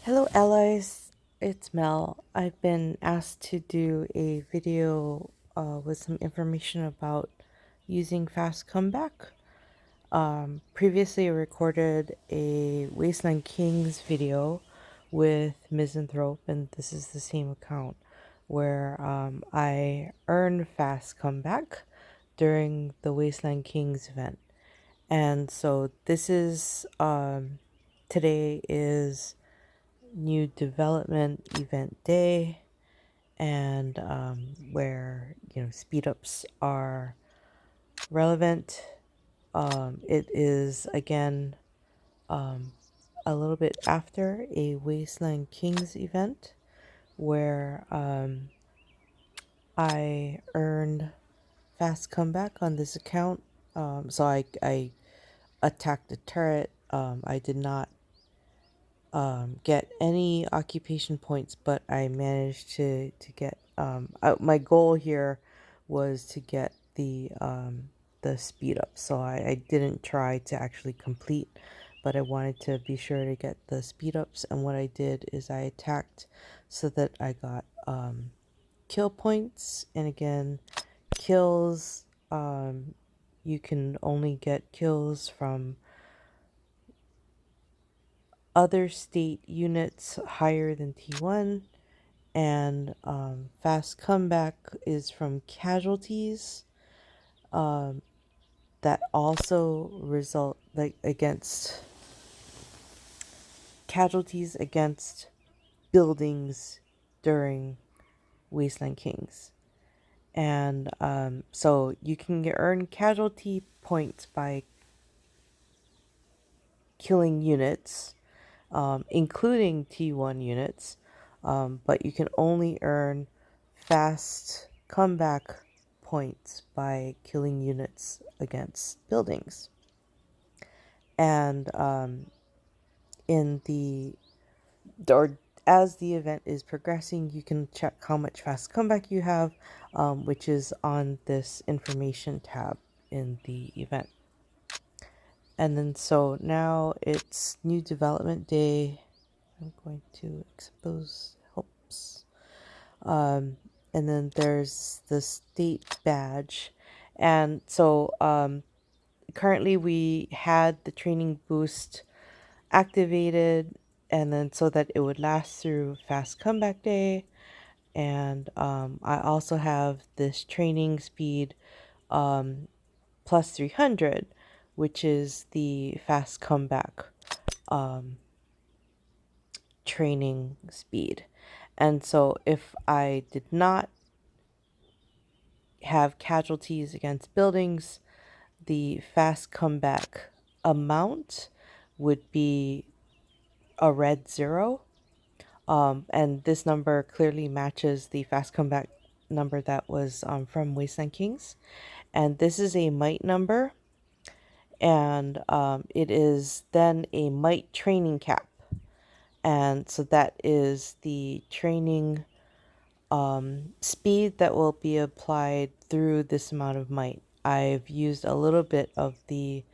Hello allies, it's Mel. I've been asked to do a video with some information about using fast comeback. Previously I recorded a Wasteland Kings video with MsAnthrope, and this is the same account where I earned fast comeback during the Wasteland Kings event. And so this is today is new development event day, and where speedups are relevant. It is again a little bit after a Wasteland Kings event where I earned fast comeback on this account. So I attacked the turret. I did not get any occupation points, but I managed to get my goal here was to get the speed up. So I didn't try to actually complete, but I wanted to be sure to get the speed ups. And what I did is I attacked so that I got kill points. And again, kills, you can only get kills from other state units higher than T1, and fast comeback is from casualties that also result against casualties against buildings during Wasteland Kings. And so you can earn casualty points by killing units, including T1 units, but you can only earn fast comeback points by killing units against buildings. And in the or as the event is progressing, you can check how much fast comeback you have, which is on this information tab in the event. And then so now it's new development day. I'm going to expose helps. And then there's the state badge. And so currently we had the training boost activated, and then so that it would last through fast comeback day. And I also have this training speed plus 300, which is the fast comeback training speed. And so if I did not have casualties against buildings, the fast comeback amount would be a red 0. And this number clearly matches the fast comeback number that was from Wasteland Kings. And this is a might number, and it is then a might training cap. And so that is the training speed that will be applied through this amount of might. I've used a little bit of the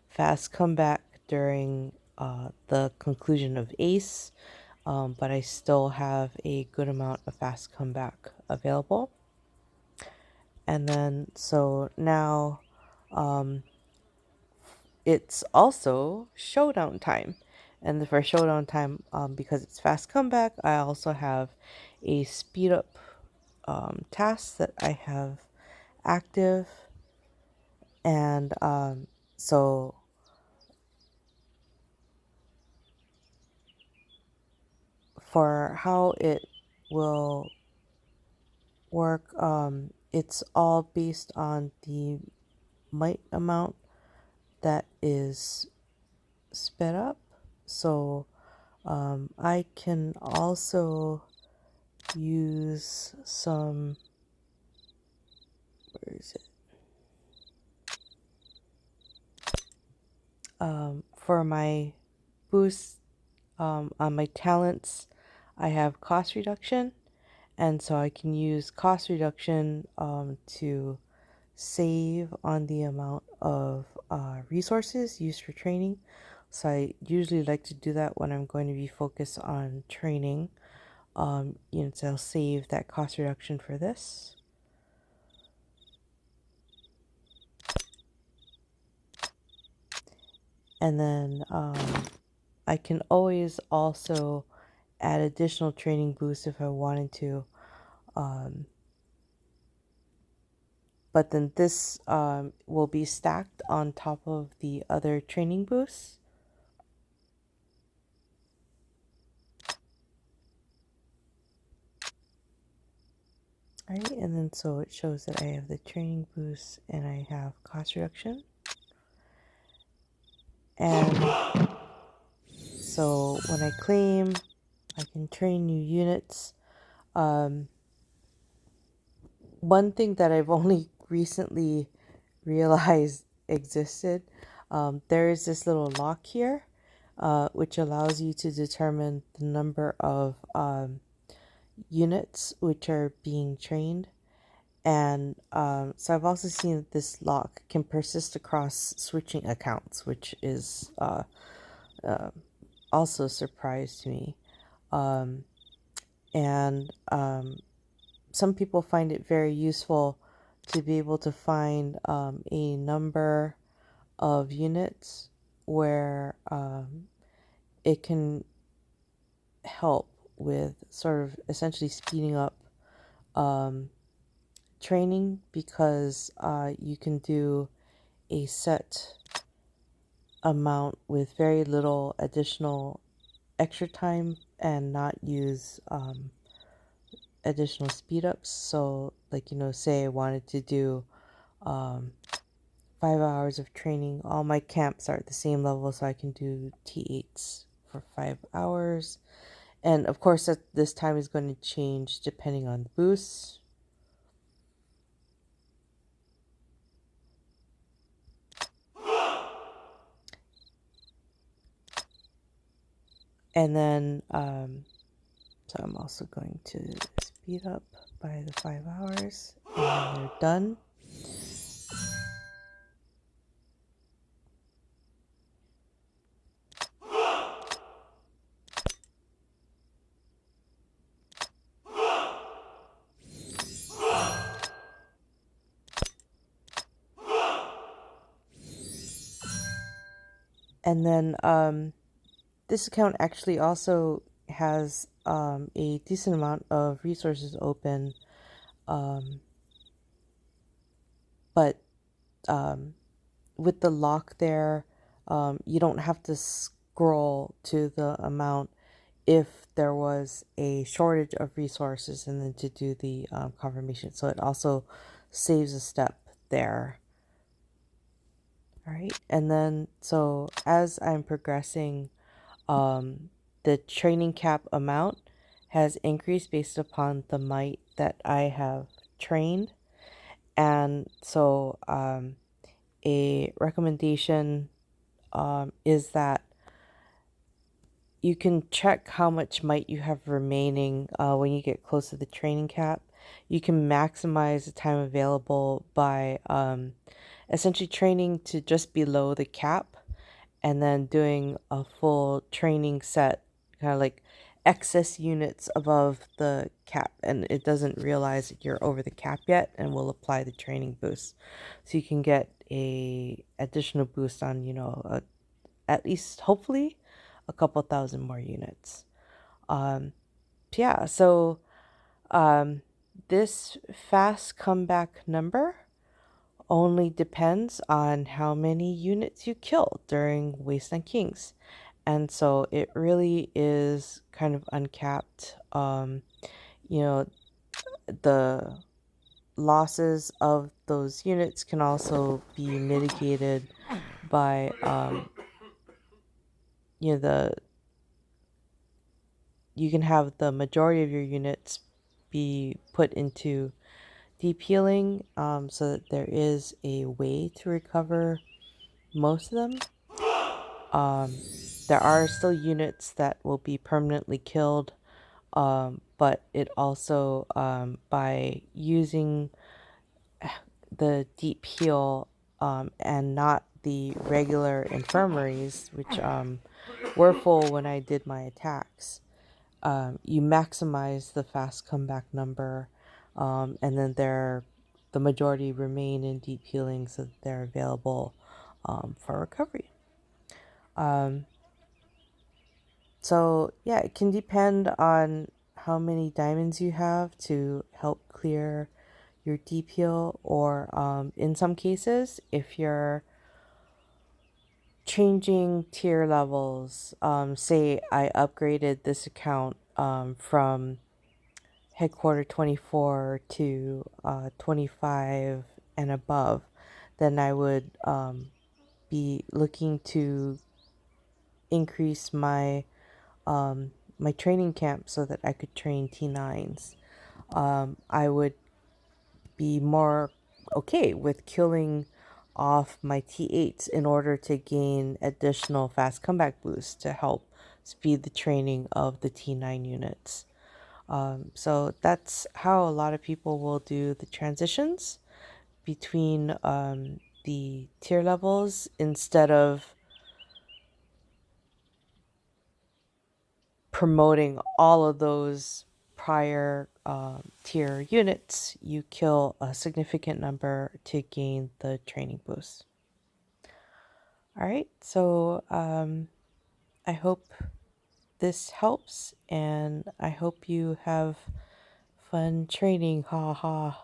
fast comeback during the conclusion of ACE, but I still have a good amount of fast comeback available. And then so now it's also showdown time. And for showdown time, because it's fast comeback, I also have a speed up task that I have active. And so for how it will work, it's all based on the might amount that is sped up. So I can also use some, where is it? For my boost on my talents, I have cost reduction, and so I can use cost reduction to save on the amount of resources used for training. So I usually like to do that when I'm going to be focused on training. So I'll save that cost reduction for this. And then I can always also add additional training boosts if I wanted to. But then this will be stacked on top of the other training boosts. All right, and then so it shows that I have the training boost and I have cost reduction. And so when I claim, I can train new units. One thing that I've only recently realized existed, there is this little lock here, which allows you to determine the number of units which are being trained. And so I've also seen that this lock can persist across switching accounts, which is also a surprise to me. And some people find it very useful to be able to find a number of units where it can help with sort of essentially speeding up training, because you can do a set amount with very little additional extra time and not use additional speed ups. So like, say I wanted to do 5 hours of training, all my camps are at the same level, so I can do T8s for 5 hours. And of course that this time is going to change depending on the boosts. And then so I'm also going to speed up by the 5 hours, and they're done. And then this account actually also has a decent amount of resources open, but with the lock there, you don't have to scroll to the amount if there was a shortage of resources and then to do the confirmation. So it also saves a step there. All right, and then so as I'm progressing, the training cap amount has increased based upon the might that I have trained. And so a recommendation is that you can check how much might you have remaining when you get close to the training cap. You can maximize the time available by essentially training to just below the cap and then doing a full training set, kind of like excess units above the cap, and it doesn't realize that you're over the cap yet and will apply the training boost. So you can get a additional boost on, at least hopefully a couple thousand more units. Yeah, so this fast comeback number only depends on how many units you kill during Wasteland Kings. And so it really is kind of uncapped. The losses of those units can also be mitigated by, you can have the majority of your units be put into deep healing, so that there is a way to recover most of them. There are still units that will be permanently killed, but it also, by using the deep heal and not the regular infirmaries, which were full when I did my attacks, you maximize the fast comeback number, and then the majority remain in deep healing so that they're available for recovery. So yeah, it can depend on how many diamonds you have to help clear your deep heal, or in some cases, if you're changing tier levels, say I upgraded this account from headquarter 24 to 25 and above, then I would be looking to increase my training camp so that I could train T9s. I would be more okay with killing off my T8s in order to gain additional fast comeback boosts to help speed the training of the T9 units. So that's how a lot of people will do the transitions between the tier levels. Instead of promoting all of those prior tier units, you kill a significant number to gain the training boost. All right, so I hope this helps, and I hope you have fun training. Ha ha.